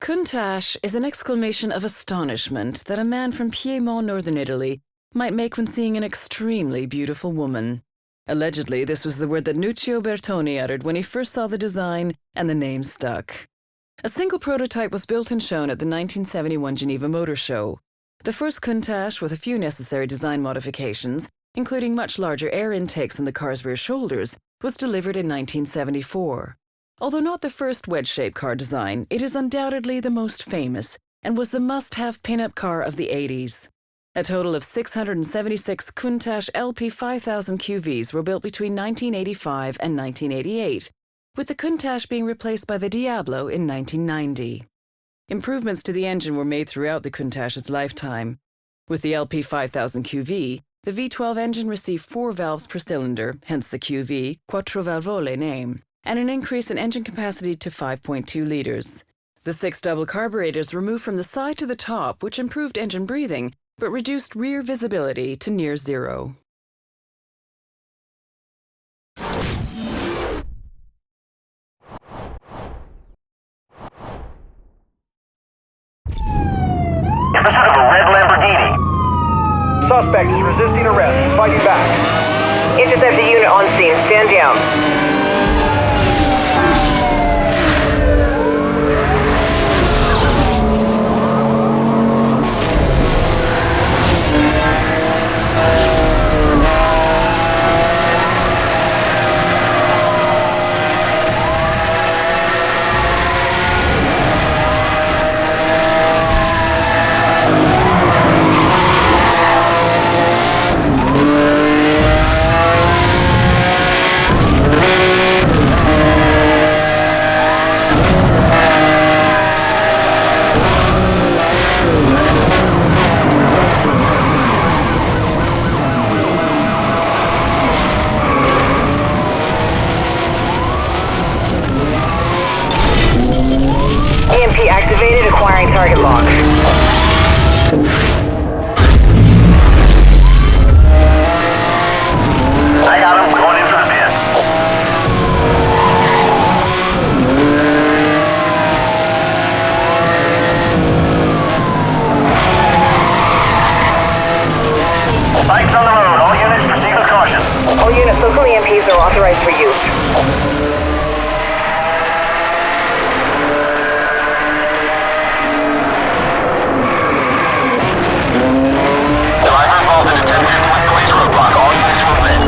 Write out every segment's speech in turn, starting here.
Countach is an exclamation of astonishment that a man from Piedmont, northern Italy, might make when seeing an extremely beautiful woman. Allegedly, this was the word that Nuccio Bertoni uttered when he first saw the design, and the name stuck. A single prototype was built and shown at the 1971 Geneva Motor Show. The first Countach, with a few necessary design modifications, including much larger air intakes in the car's rear shoulders, was delivered in 1974. Although not the first wedge-shaped car design, it is undoubtedly the most famous and was the must-have pin-up car of the 80s. A total of 676 Countach LP 5000 QVs were built between 1985 and 1988, with the Countach being replaced by the Diablo in 1990. Improvements to the engine were made throughout the Countach's lifetime. With the LP 5000 QV, the V12 engine received 4 valves per cylinder, hence the QV, Quattro Valvole name, and an increase in engine capacity to 5.2 liters. The 6 double carburetors were moved from the side to the top, which improved engine breathing, but reduced rear visibility to near zero. If pursuit of a red Lamborghini. Suspect is resisting arrest. Fighting back. Intercept the unit on scene. Stand down. EMP activated, acquiring target lock. I got him, going in for the pin. Spikes on the road. All units proceed with caution. All units, local EMPs are authorized for use. Driver involved in a 10-10 police roadblock. All units move in.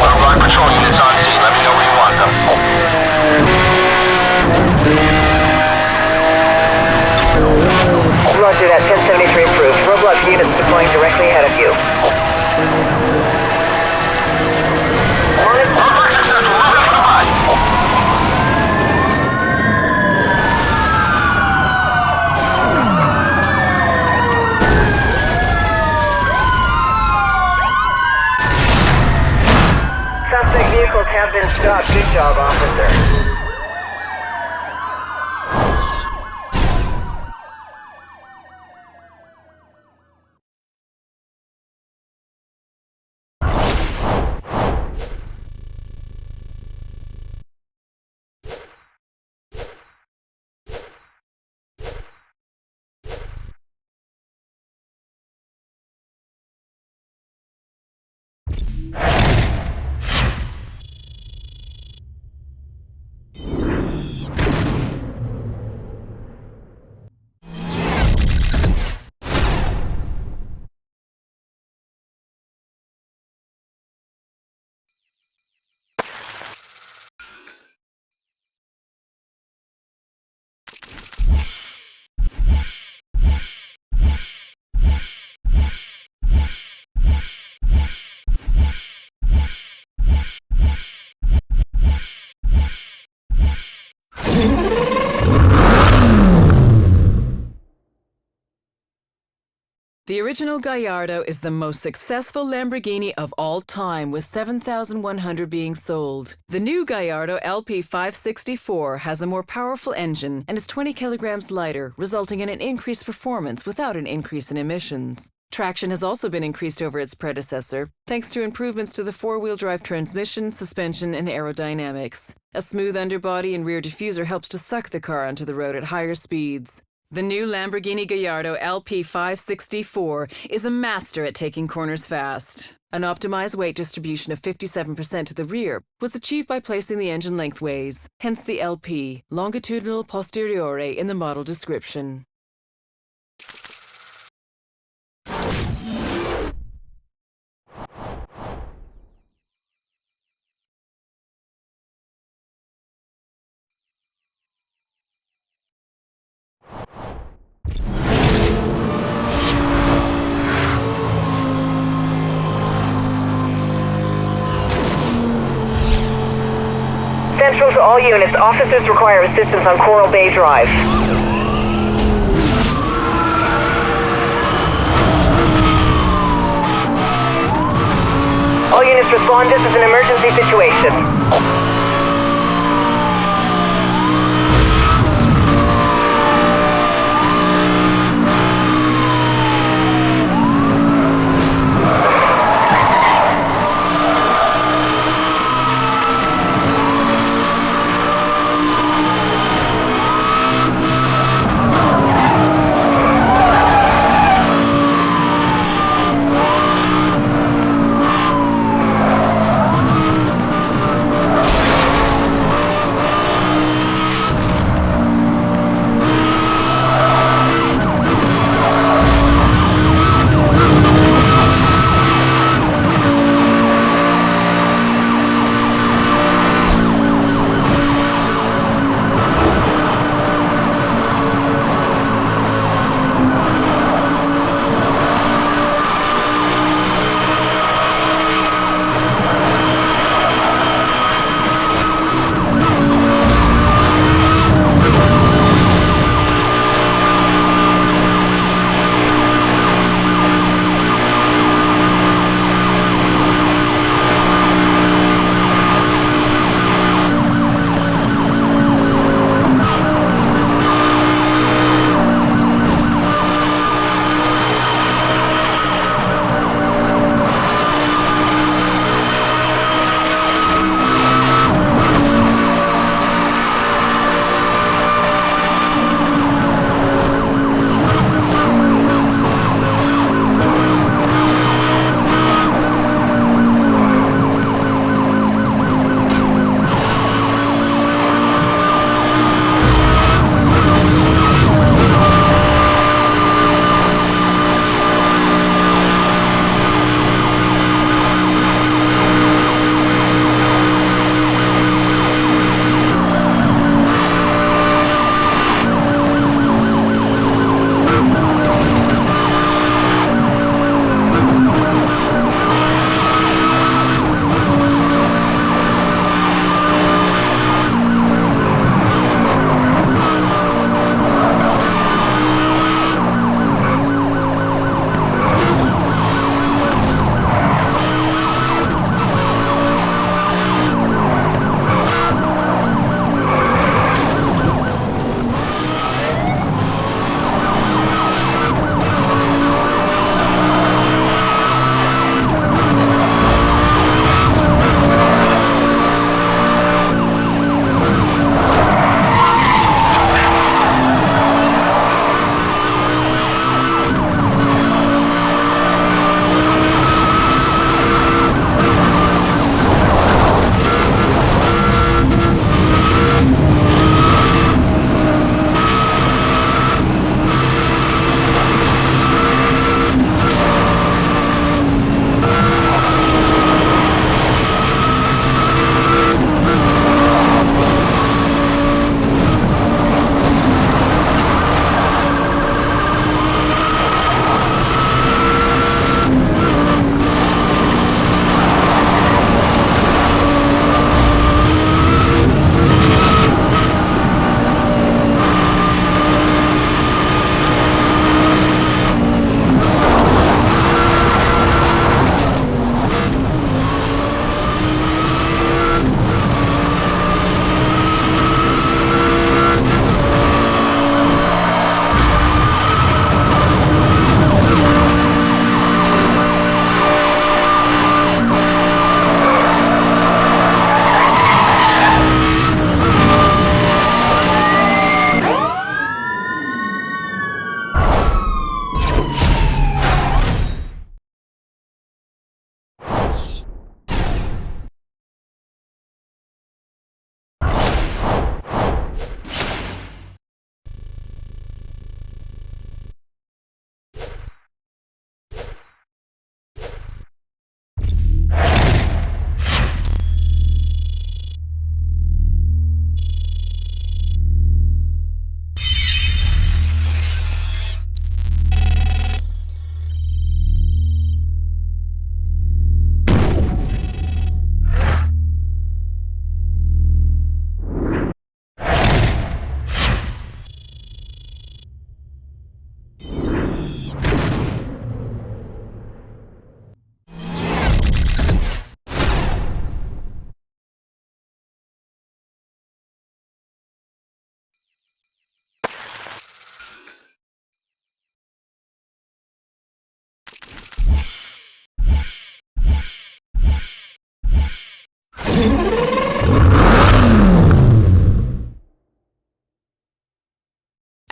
Roadblock patrol units on scene. Let me know where you want them. Roger that, 1073 approved. Roadblock units deploying directly ahead of you. Roadblock successful. Moving for the mine. Suspect vehicles have been stopped. Good job, officer. The original Gallardo is the most successful Lamborghini of all time, with 7,100 being sold. The new Gallardo LP564 has a more powerful engine and is 20 kilograms lighter, resulting in an increased performance without an increase in emissions. Traction has also been increased over its predecessor, thanks to improvements to the four-wheel drive transmission, suspension, and aerodynamics. A smooth underbody and rear diffuser helps to suck the car onto the road at higher speeds. The new Lamborghini Gallardo LP564 is a master at taking corners fast. An optimized weight distribution of 57% to the rear was achieved by placing the engine lengthways, hence the LP, longitudinal posteriore, in the model description. Central to all units, officers require assistance on Coral Bay Drive. All units respond, this is an emergency situation.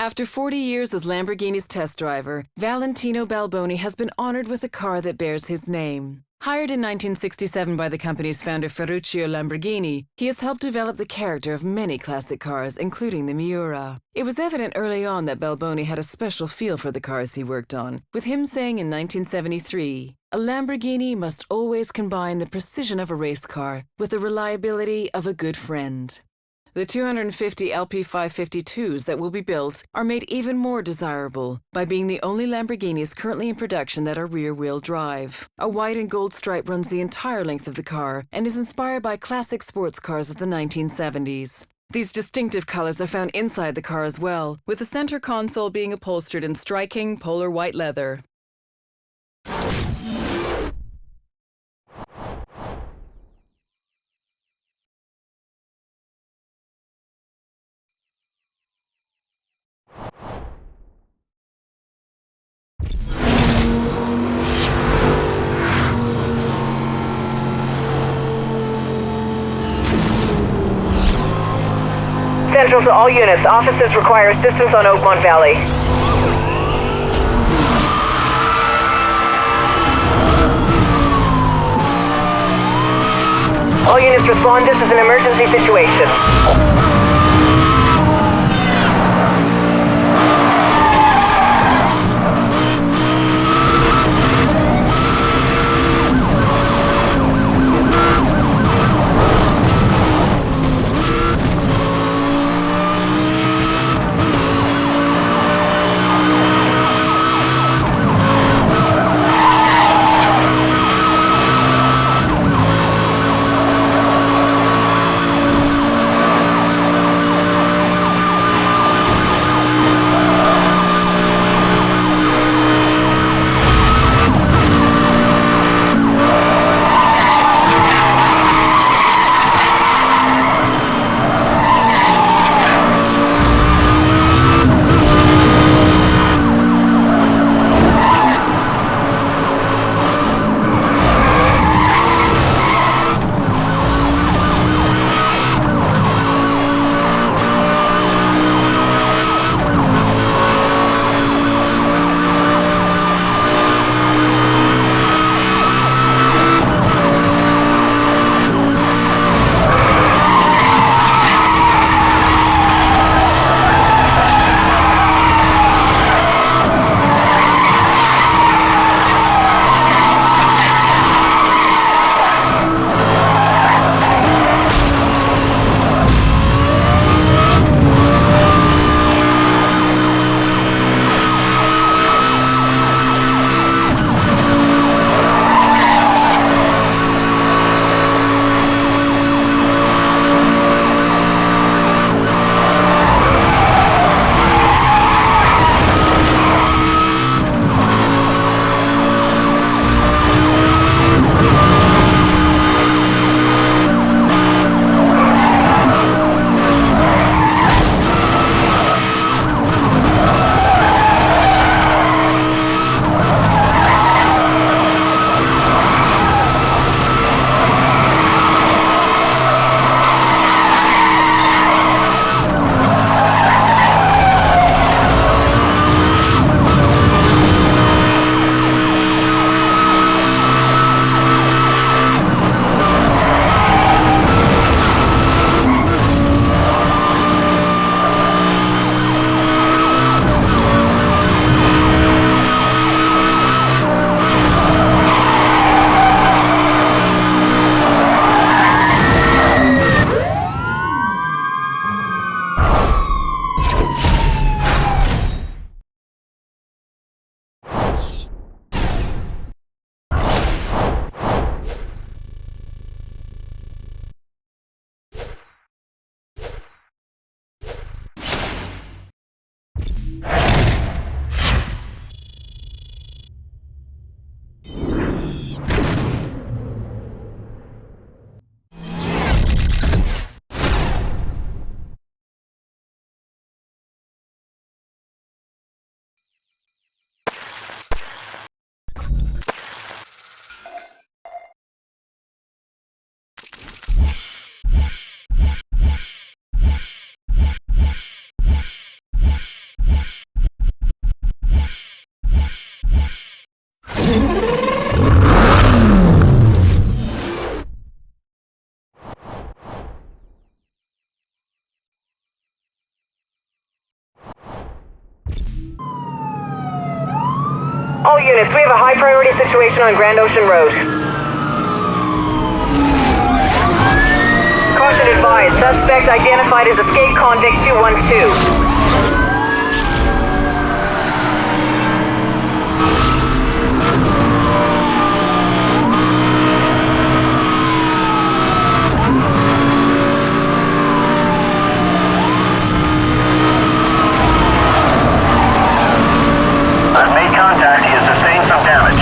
After 40 years as Lamborghini's test driver, Valentino Balboni has been honored with a car that bears his name. Hired in 1967 by the company's founder Ferruccio Lamborghini, he has helped develop the character of many classic cars, including the Miura. It was evident early on that Balboni had a special feel for the cars he worked on, with him saying in 1973, "A Lamborghini must always combine the precision of a race car with the reliability of a good friend." The 250 LP552s that will be built are made even more desirable by being the only Lamborghinis currently in production that are rear-wheel drive. A white and gold stripe runs the entire length of the car and is inspired by classic sports cars of the 1970s. These distinctive colors are found inside the car as well, with the center console being upholstered in striking polar white leather. Central to all units. Officers require assistance on Oakmont Valley. All units respond. This is an emergency situation. All units, we have a high priority situation on Grand Ocean Road. Caution advised, suspect identified as escape convict 212. I've made contact. He has sustained some damage.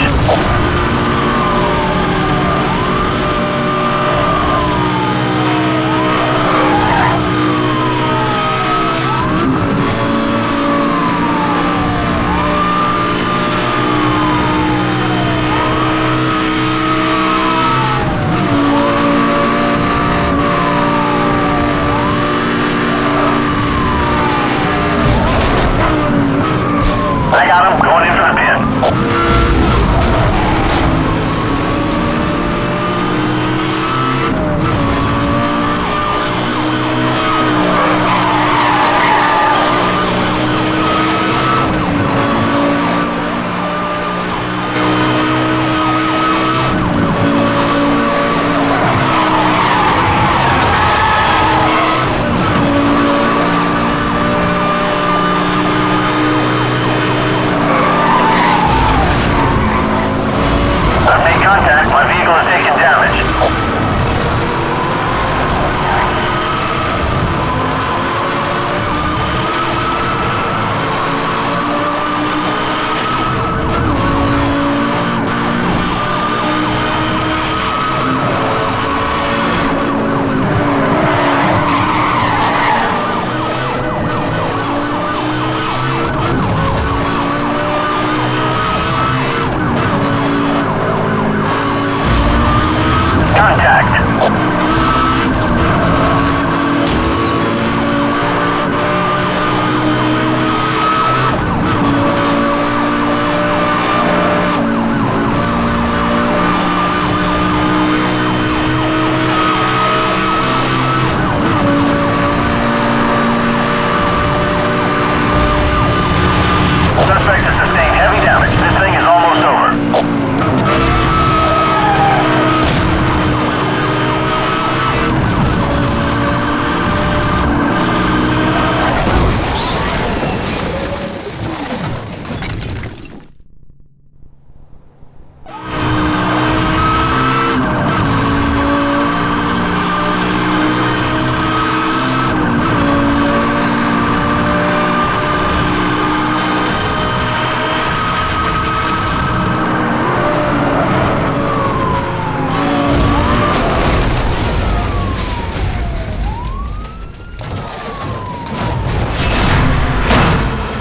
I got him going in for the pin. I've made contact. My vehicle has taken damage. Contact. Suspect has sustained heavy damage. This thing is almost over.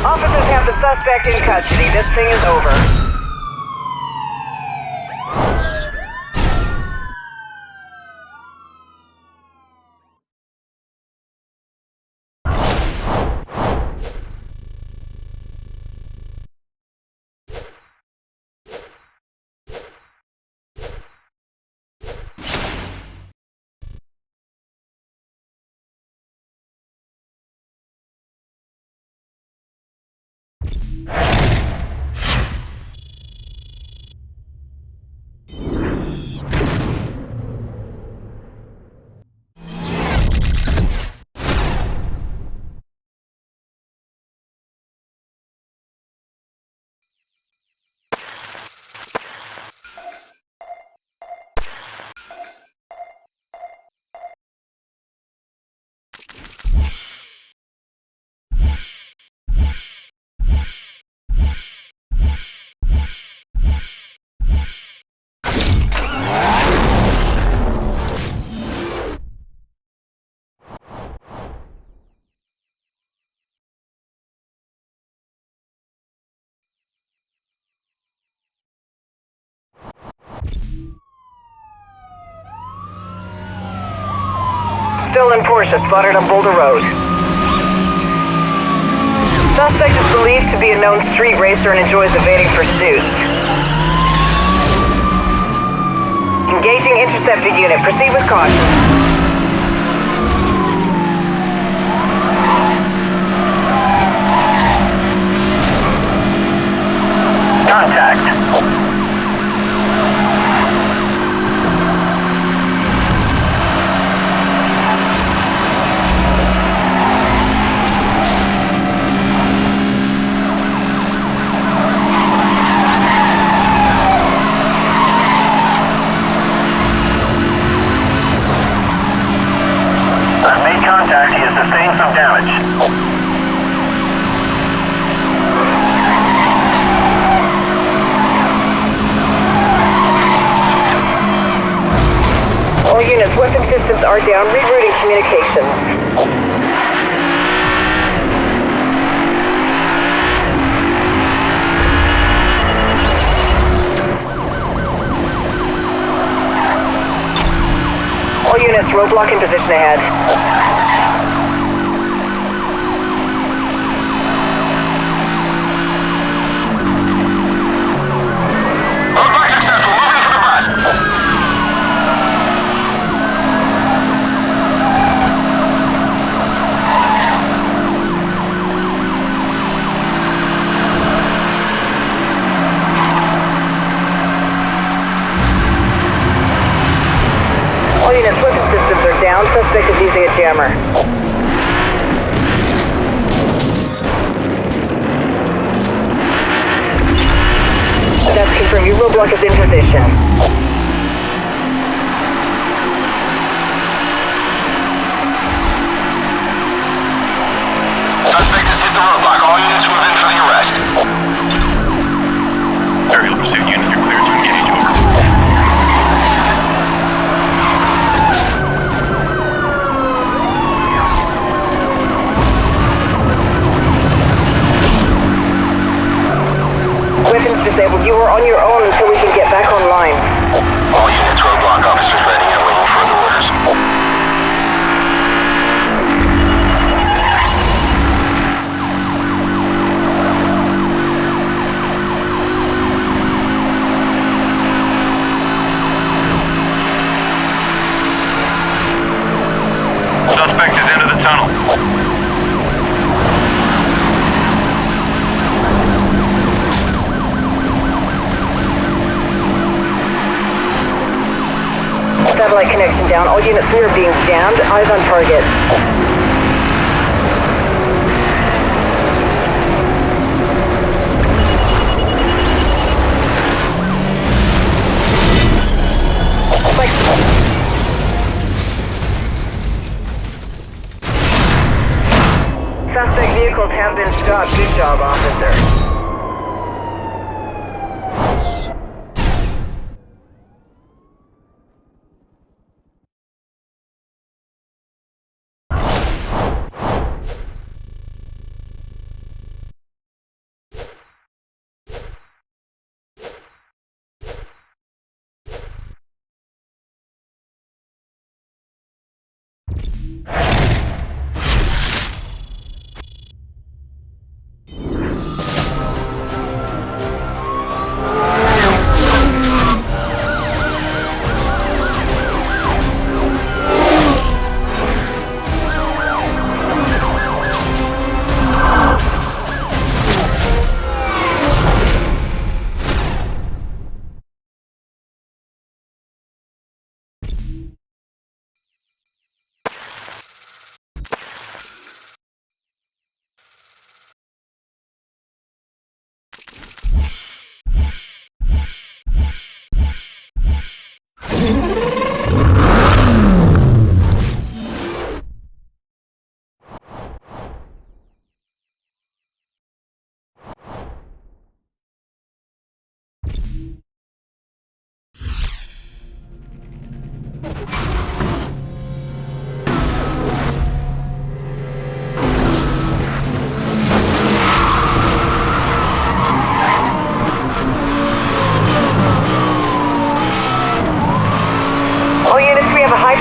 Officers have the suspect in custody. This thing is over. Stolen Porsche spotted on Boulder Road. Suspect is believed to be a known street racer and enjoys evading pursuit. Engaging interceptor unit. Proceed with caution. Contact. I've made contact. He has sustained some damage. All units, weapon systems are down. Rerouting communications. All units, roadblock in position ahead. All units, weapon systems are down. Suspect is using a jammer. That's confirmed. Your roadblock is in position. Suspect has hit the roadblock. All units move in for the arrest. Aerial pursuit unit, you're clear to engage. Over. Weapons disabled. You are on your own until we can get back online. All units, roadblock officers ready and waiting for the orders. Suspect is into the tunnel. Satellite connection down. All units, we are being jammed. Eyes on target. Suspect vehicles have been stopped. Good job, officer.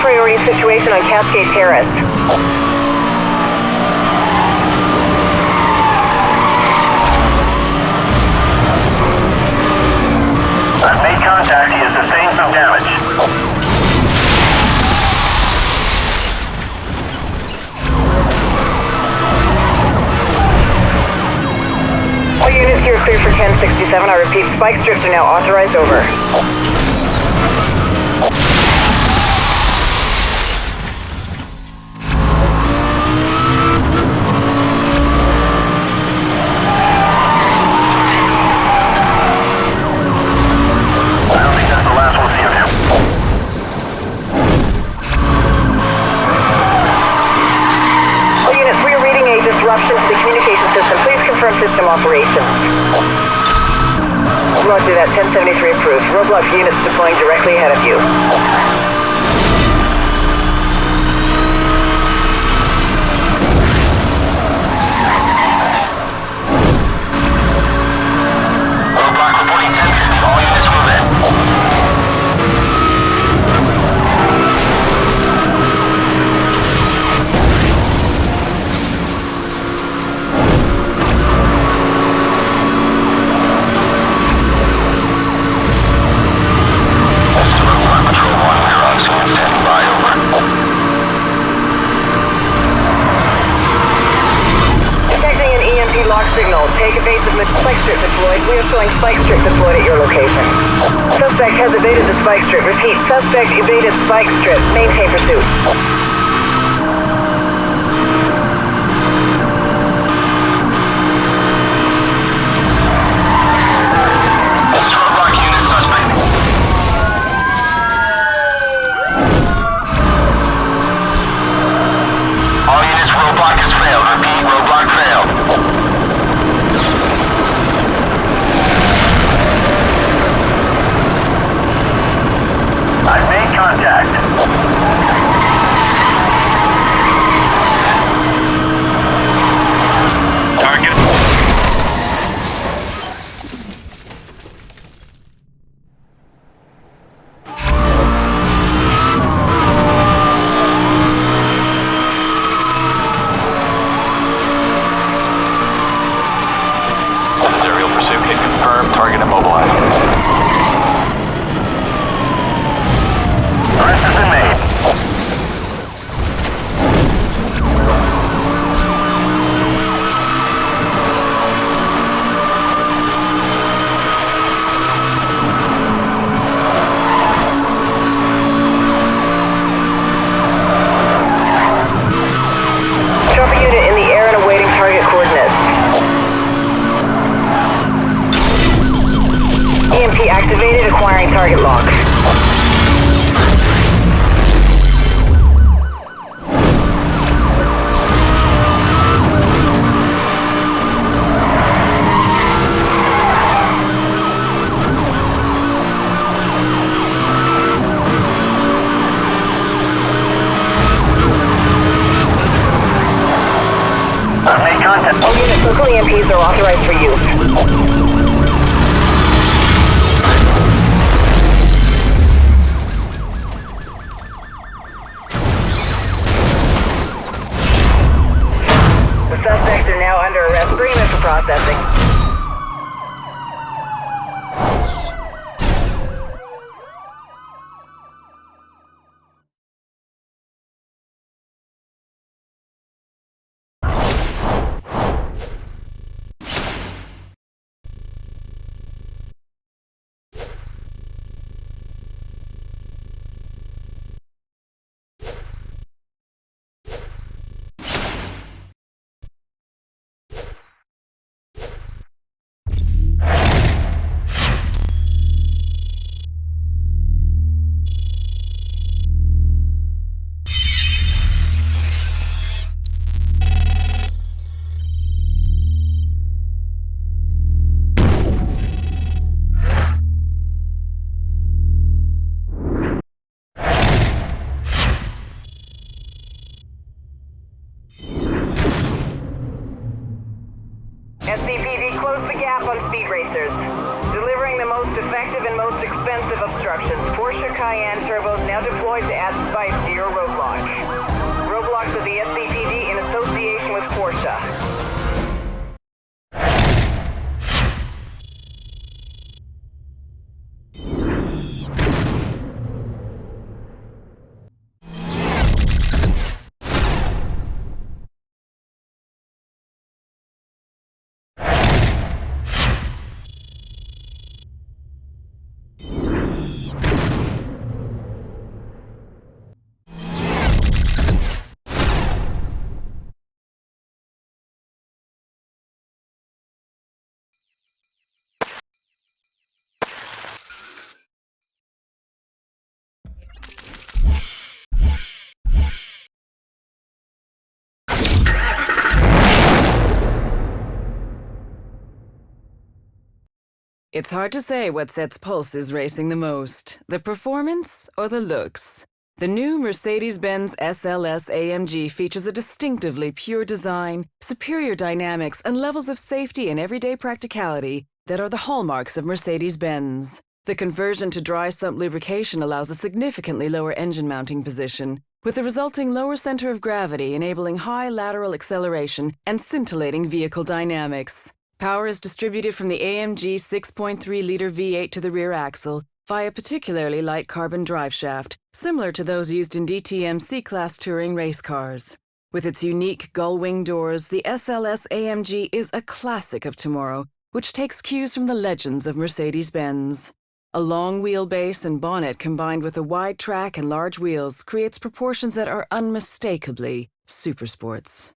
Priority situation on Cascade Terrace. I've made contact. He has sustained some damage. 1067, I repeat, spike strips are now authorized, over. I don't think that's the last one seen of him. All units, we are reading a disruption to the communication system. Please confirm system operations. Roger that, 1073 approved. Roadblock units deploying directly ahead of you. Roadblock reporting 1050. All units move in. This is Roadblock Patrol 1. We're on scene. Standing by. Over. Detecting an EMP lock signal. Take evasive spike strip deployed. We are showing spike strip deployed at your location. Suspect has evaded the spike strip. Repeat, suspect evaded spike strip. Maintain pursuit. This is Roadblock unit suspect. All units, roadblock has failed. Repeat, roadblock failed. I've made contact. Target. This is aerial pursuit. Can confirm. Target immobilized. Arrest has been made. Chopper unit in the air and awaiting target coordinates. EMP activated, acquiring target lock. I've made contact. All units, local EMPs are authorized for use. The suspects are now under arrest. Bring them in for processing. SCPD closed the gap on speed racers, delivering the most effective and most expensive obstructions. Porsche Cayenne turbos now deployed to add spice to your roadblock. Roadblocks of the SCPD in association with Porsche. It's hard to say what sets pulses racing the most, the performance or the looks. The new Mercedes-Benz SLS AMG features a distinctively pure design, superior dynamics, and levels of safety and everyday practicality that are the hallmarks of Mercedes-Benz. The conversion to dry sump lubrication allows a significantly lower engine mounting position, with the resulting lower center of gravity enabling high lateral acceleration and scintillating vehicle dynamics. Power is distributed from the AMG 6.3-liter V8 to the rear axle via particularly light carbon driveshaft, similar to those used in DTM C-Class touring race cars. With its unique gull-wing doors, the SLS AMG is a classic of tomorrow, which takes cues from the legends of Mercedes-Benz. A long wheelbase and bonnet combined with a wide track and large wheels creates proportions that are unmistakably supersports.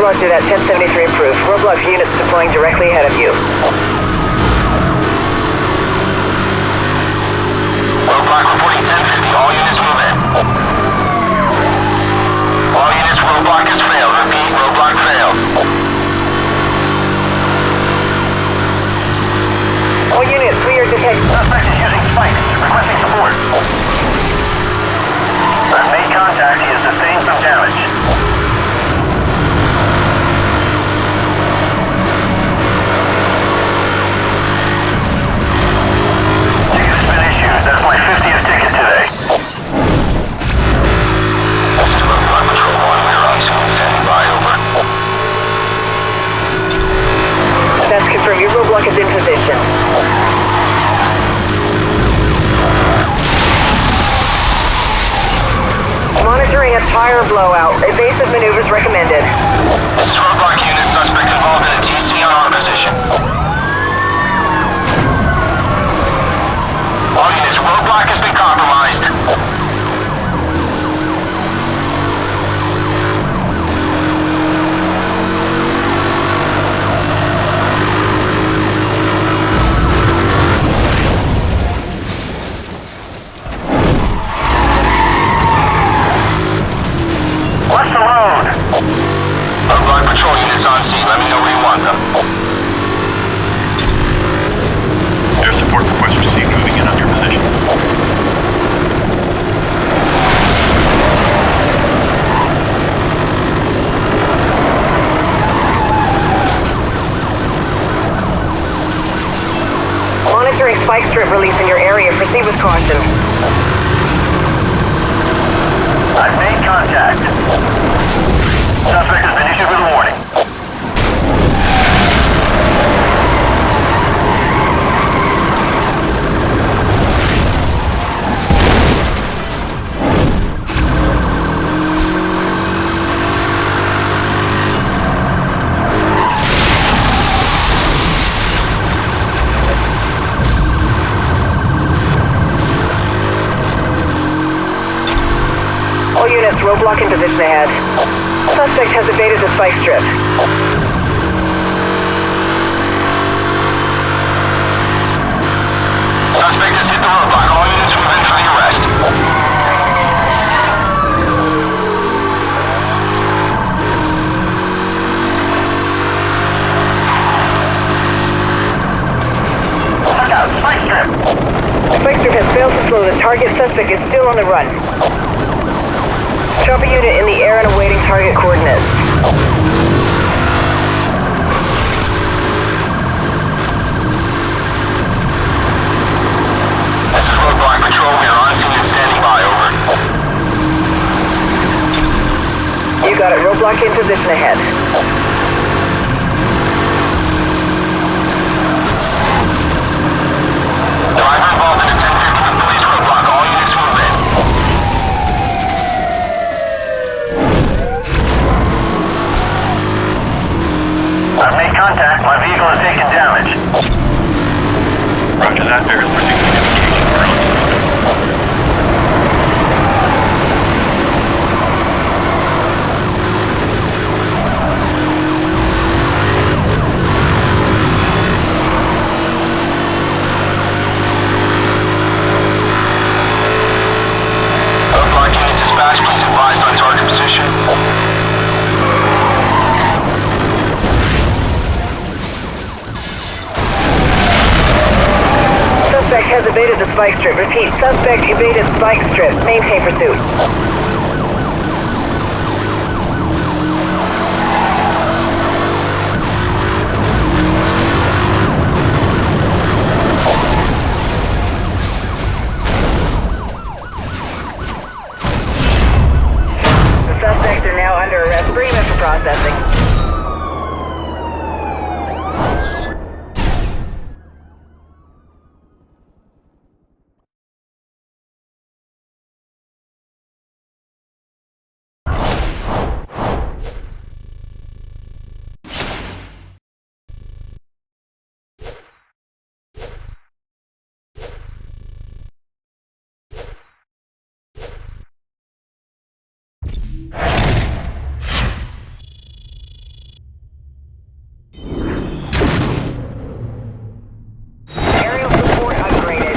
Roger that, 1073 approved. Roadblock units deploying directly ahead of you. Roadblock reporting 1050. All units move in. All units, roadblock has failed. Repeat, roadblock failed. All units, we are detecting... Suspect is using spikes. Requesting support. I've made contact. He has sustained some damage. That's my 50th ticket today. This is Roadblock Patrol 1. We're on scene. Standing by. Over. That's confirmed. Your roadblock is in position. Monitoring a tire blowout. Evasive maneuvers recommended. This is Roadblock unit. Suspect involved in a TC on our position. All units, roadblock has been compromised. What's the load? Roadblock patrol units on scene. Let me know where you want them. Air support request received. Moving in on your position. Monitoring spike strip release in your area. Proceed with caution. I've made contact. Suspect has been issued with a warning. All units, roadblock in position ahead. Suspect has evaded the spike strip. Suspect has hit the roadblock. All units move in for the arrest. Look out, spike strip! Spike strip has failed to slow the target. Suspect is still on the run. Chopper unit in the air and awaiting target coordinates. You got it. Roadblock in position ahead. Driver involved in a 1050 police roadblock. All units move in. I've made contact. My vehicle has taken damage. Roger that. Bears predicting indication. We're on the road. Roadblock unit dispatch. Please advise on target position. Suspect has evaded the spike strip. Repeat, suspect evaded spike strip. Maintain pursuit. The suspects are now under arrest. Bring them for processing. Aerial support upgraded.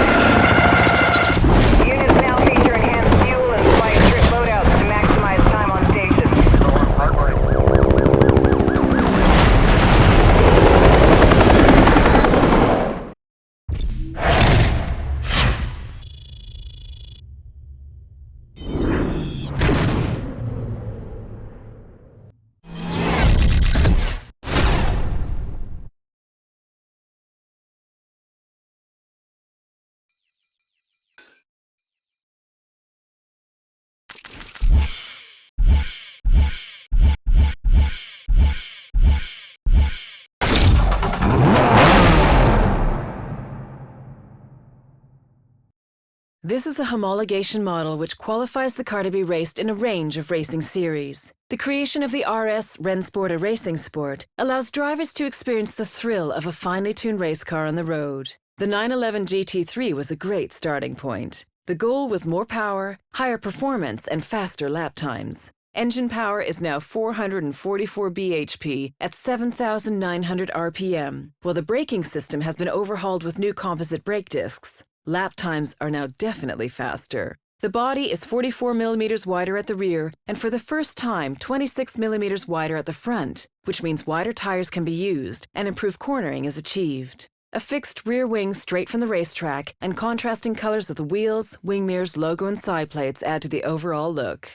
Units now feature enhanced fuel and spike strip loadouts to maximize time on station. This is the homologation model which qualifies the car to be raced in a range of racing series. The creation of the RS Rennsport, a racing sport, allows drivers to experience the thrill of a finely tuned race car on the road. The 911 GT3 was a great starting point. The goal was more power, higher performance, and faster lap times. Engine power is now 444 bhp at 7,900 RPM, while the braking system has been overhauled with new composite brake discs. Lap times are now definitely faster. The body is 44 millimeters wider at the rear, and for the first time, 26 millimeters wider at the front, which means wider tires can be used and improved cornering is achieved. A fixed rear wing straight from the racetrack and contrasting colors of the wheels, wing mirrors, logo, and side plates add to the overall look.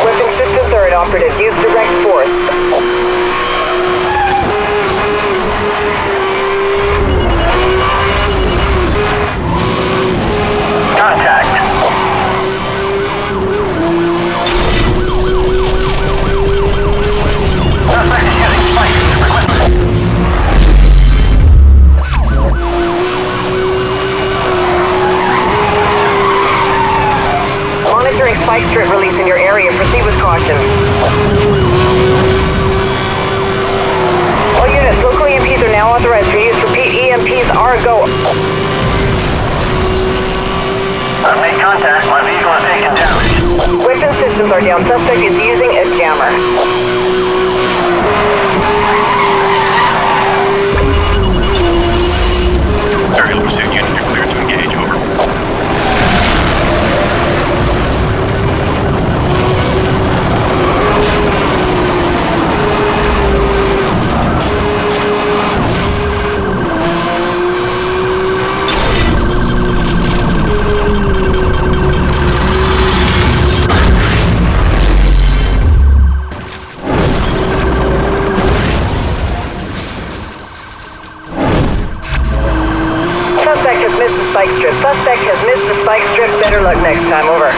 Weapon systems are inoperative. Use direct force. contact. My vehicle has taken damage. Weapon systems are down. Suspect is using a jammer. Aerial pursuit unit, you're cleared to engage. Over. Suspect has missed the spike strip. Suspect has missed the spike strip. Better luck next time. Over.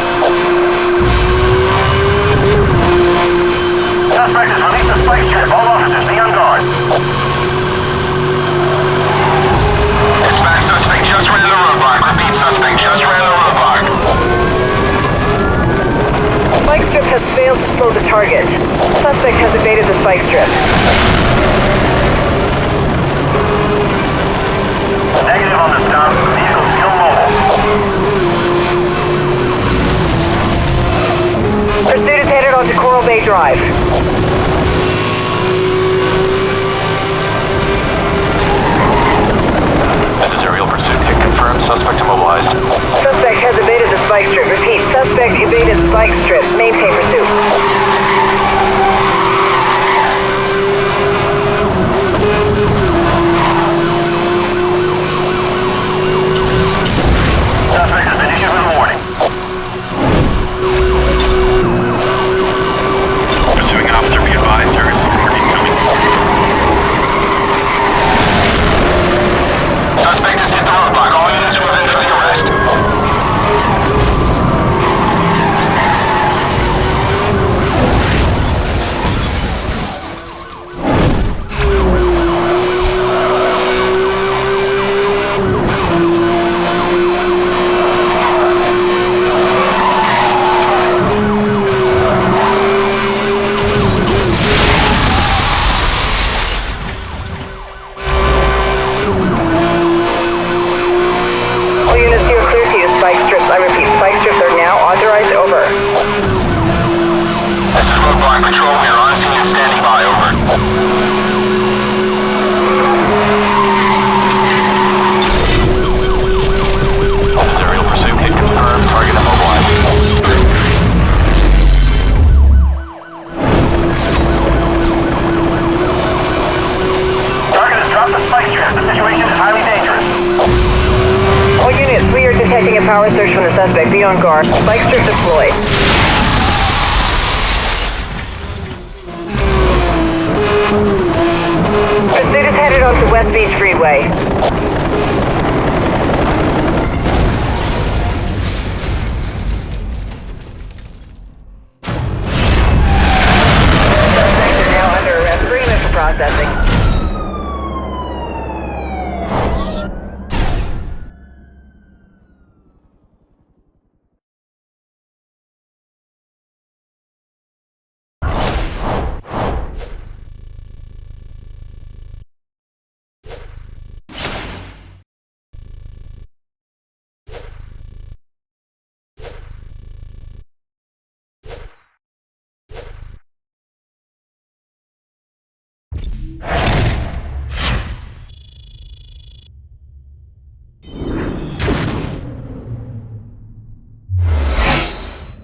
Suspect has released the spike strip. All officers, be on guard. Dispatch, suspect just ran the roadblock. Repeat, suspect just ran the roadblock. Spike strip has failed to slow the target. Suspect has evaded the spike strip. Negative on the stop. Vehicle still mobile. Pursuit is headed onto Coral Bay Drive. This is aerial pursuit. Confirmed. Suspect immobilized. Suspect has evaded the spike strip. Repeat, suspect evaded spike strip. Maintain pursuit. Suspect has been issued with a warning. Pursuing officer, be advised. There is support incoming. Suspect has hit the roadblock. All units move in for the arrest. All units, you are clear to use spike strips. I repeat, spike strips are now authorized. Over. This is roadblock patrol. We are on scene and standing by. Over. This is aerial pursuit. Hit confirmed. Target immobilized. Target has dropped the spike strip. The situation is highly dangerous. All units, we are detecting a power surge from the suspect. Be on guard. Spike strip deployed. Pursuit is headed onto West Beach Freeway. Suspects are now under arrest. Bring them in for processing.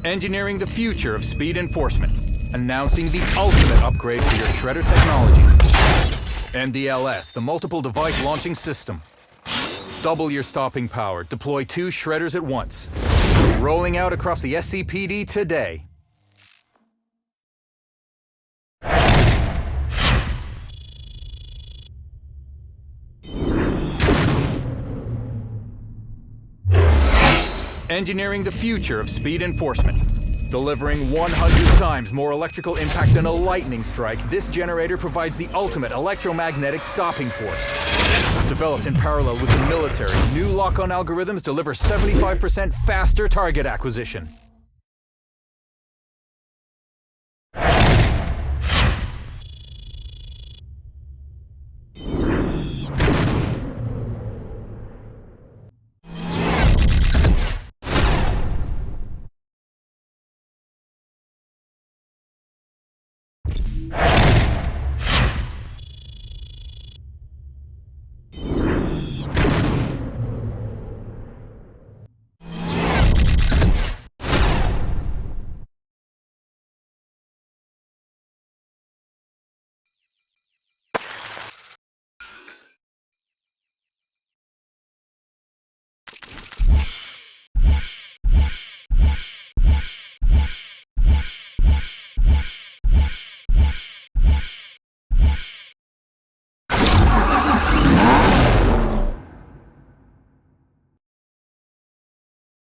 Engineering the future of speed enforcement. Announcing the ultimate upgrade for your shredder technology. MDLS, the multiple device launching system. Double your stopping power. Deploy 2 shredders at once. Rolling out across the SCPD today. Engineering the future of speed enforcement. Delivering 100 times more electrical impact than a lightning strike, this generator provides the ultimate electromagnetic stopping force. Developed in parallel with the military, new lock-on algorithms deliver 75% faster target acquisition.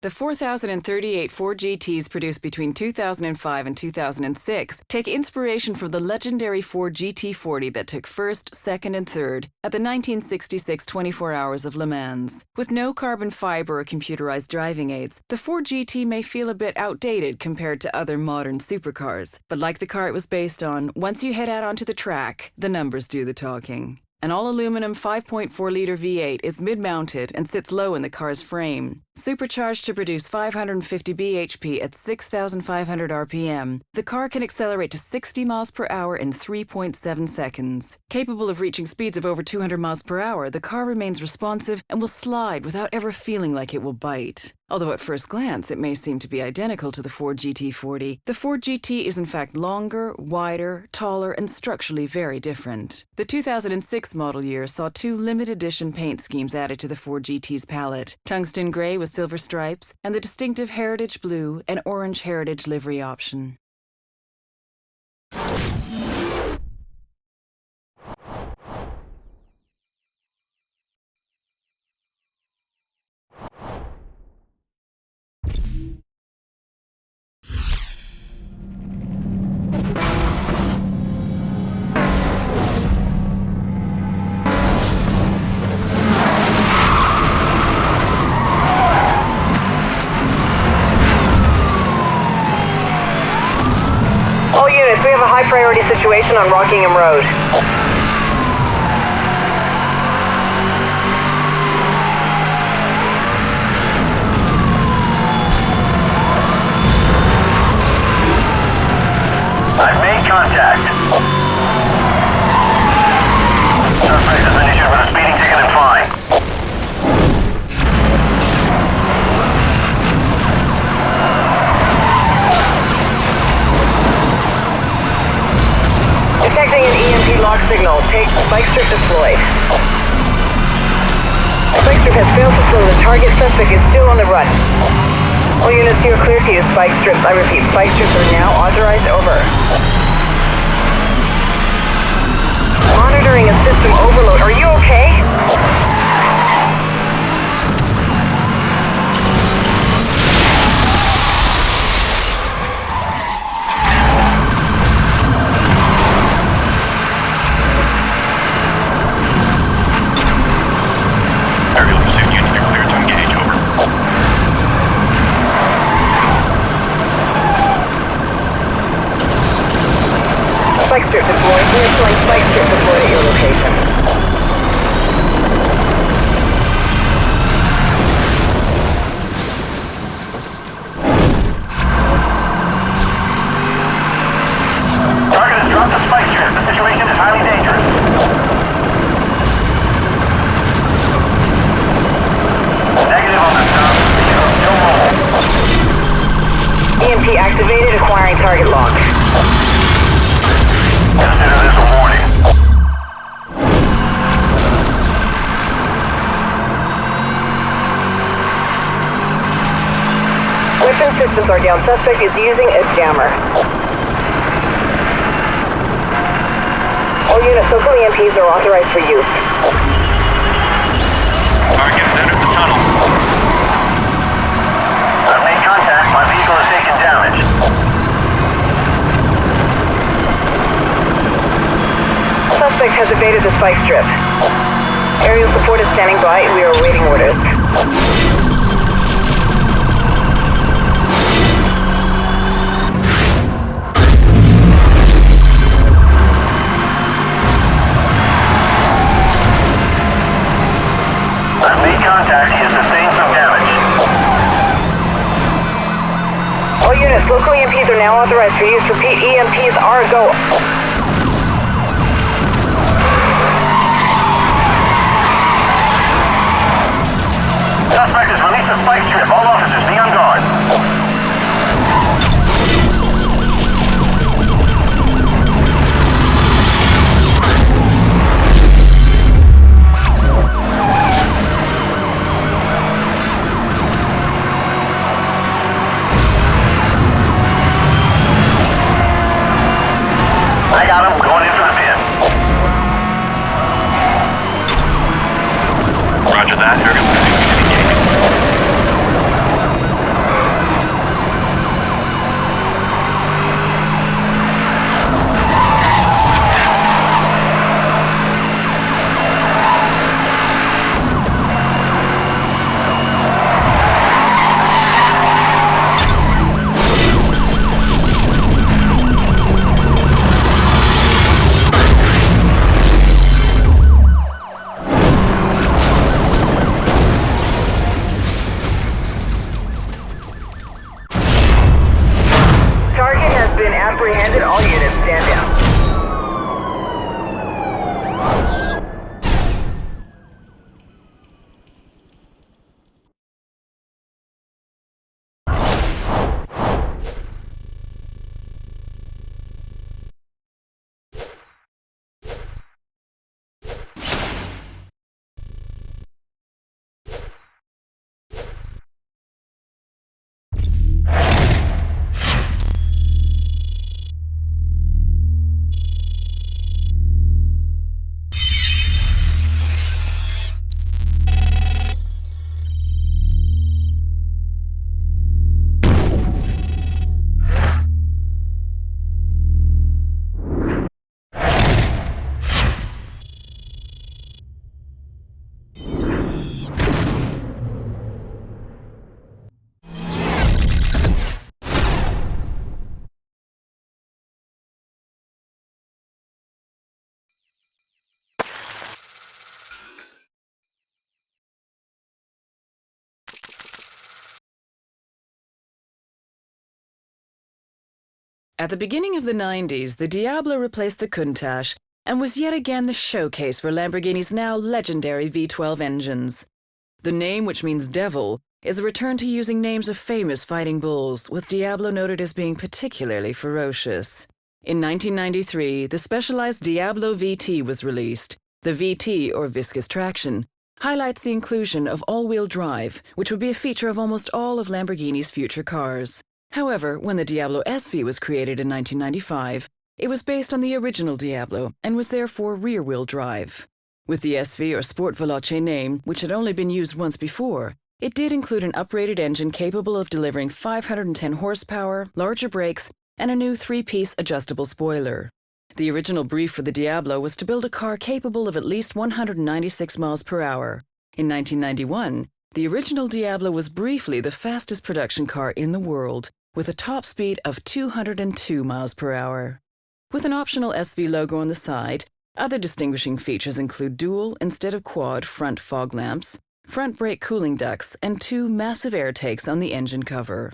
The 4,038 Ford GTs produced between 2005 and 2006 take inspiration from the legendary Ford GT40 that took first, second, and third at the 1966 24 Hours of Le Mans. With no carbon fiber or computerized driving aids, the Ford GT may feel a bit outdated compared to other modern supercars. But like the car it was based on, once you head out onto the track, the numbers do the talking. An all-aluminum 5.4-liter V8 is mid-mounted and sits low in the car's frame. Supercharged to produce 550 bhp at 6,500 RPM, the car can accelerate to 60 miles per hour in 3.7 seconds. Capable of reaching speeds of over 200 miles per hour, the car remains responsive and will slide without ever feeling like it will bite. Although at first glance it may seem to be identical to the Ford GT40, the Ford GT is in fact longer, wider, taller, and structurally very different. The 2006 model year saw two limited edition paint schemes added to the Ford GT's palette: tungsten grey with silver stripes, and the distinctive heritage blue and orange heritage livery option. All units, we have a high priority situation on Rockingham Road. I've made contact. Suspect has been issued with a speeding ticket and fine. Detecting an EMP lock signal. Take spike strip deployed. Spike strip has failed to slow. The target suspect is still on the run. All units, you are clear to use spike strips. I repeat, spike strips are now authorized. Over. Monitoring a system overload. Are you okay? Aerial pursuit units are cleared to engage. Over. Spike strip deployed. We are showing spike strip deployed at your location. Target has dropped the spike strip. The situation is highly dangerous. Negative on the top. No roll. EMP activated, acquiring target lock. Consider this a warning. Weapon systems are down. Suspect is using a jammer. All units, local EMPs are authorized for use. Target has entered the tunnel. I've made contact. My vehicle has taken damage. Suspect has evaded the spike strip. Aerial support is standing by. We are awaiting orders. I've made contact. He has sustained some damage. All units, local EMPs are now authorized for use. Repeat, EMPs are a go. Suspect has released the spike strip. All officers be on guard. I got him. Going in for the pin. Roger that. Aerial pursuit engaging. At the beginning of the 90s, the Diablo replaced the Countach and was yet again the showcase for Lamborghini's now legendary V12 engines. The name, which means devil, is a return to using names of famous fighting bulls, with Diablo noted as being particularly ferocious. In 1993, the specialized Diablo VT was released. The VT, or viscous traction, highlights the inclusion of all-wheel drive, which would be a feature of almost all of Lamborghini's future cars. However, when the Diablo SV was created in 1995, it was based on the original Diablo and was therefore rear-wheel drive. With the SV or Sport Veloce name, which had only been used once before, it did include an upgraded engine capable of delivering 510 horsepower, larger brakes, and a new 3-piece adjustable spoiler. The original brief for the Diablo was to build a car capable of at least 196 miles per hour. In 1991, the original Diablo was briefly the fastest production car in the world, with a top speed of 202 miles per hour. With an optional SV logo on the side, other distinguishing features include dual instead of quad front fog lamps, front brake cooling ducts, and 2 massive air takes on the engine cover.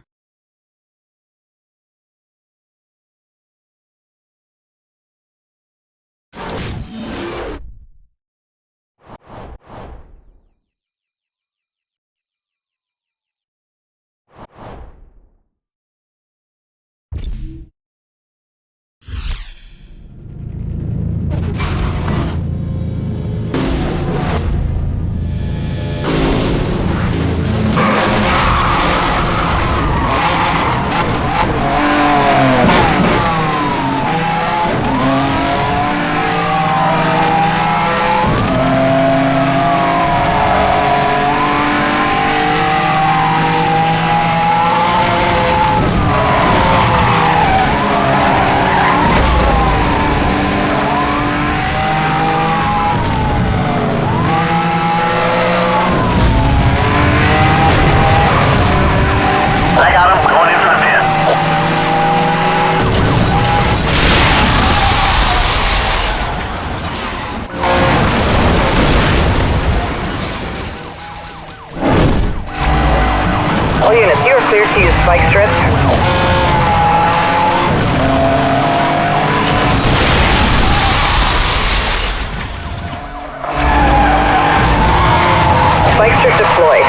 All units, you are cleared to use spike strips. Spike strip deployed.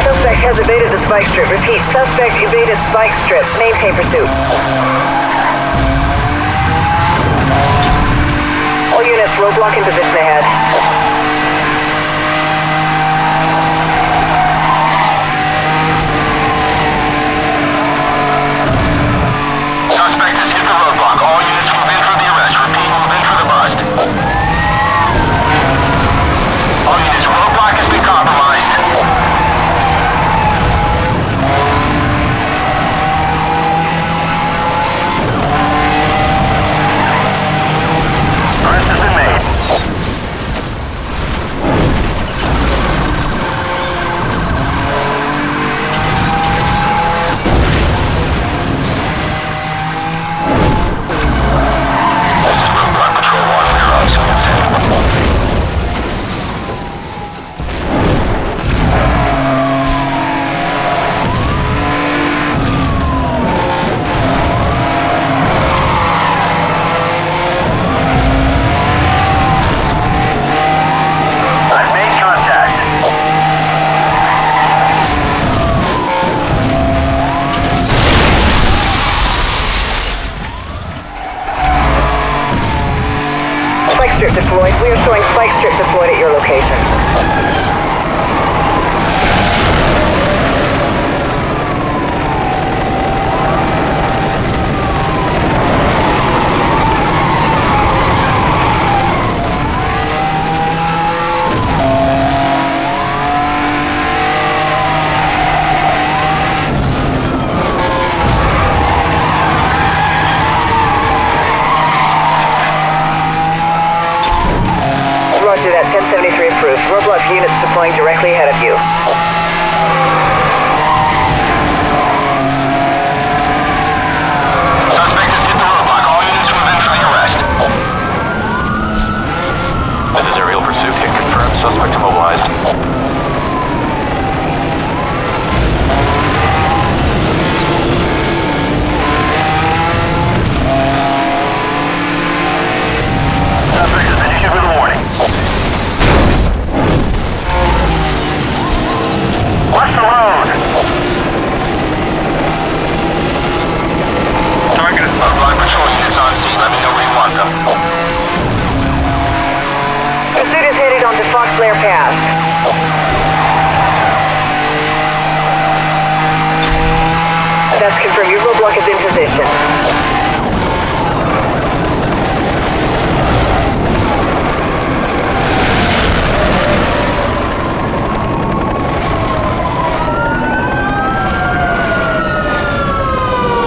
Suspect has evaded the spike strip. Repeat, suspect evaded spike strip. Maintain pursuit. All units, roadblock in position ahead. Suspect has hit the roadblock. All units move in for the arrest. Repeat, move in for the bust. All units, roadblock has been compromised. Arrest has been made. This is Roadblock Patrol 1. We are on scene. I've made contact. Spike strip deployed. We are showing spike strip deployed at your location. Roger that, 1073 approved. Roadblock units deploying directly ahead of you. Suspect has hit the roadblock. All units move in for the arrest. confirm your roadblock is in position.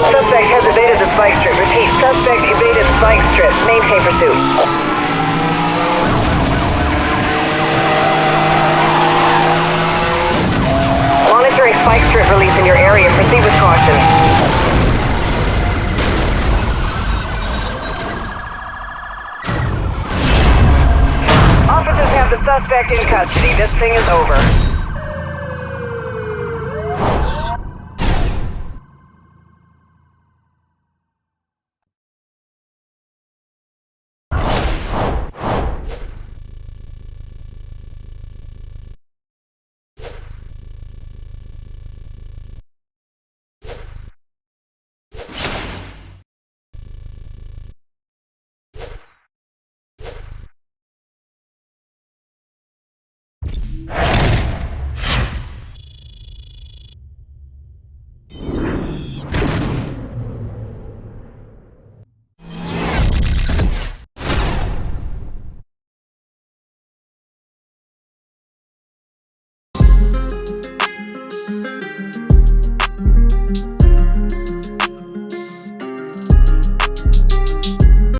Suspect has evaded the spike strip. Repeat, suspect evaded spike strip. Maintain pursuit. Monitoring spike strip release in your area. Proceed with caution. Officers have the suspect in custody. This thing is over.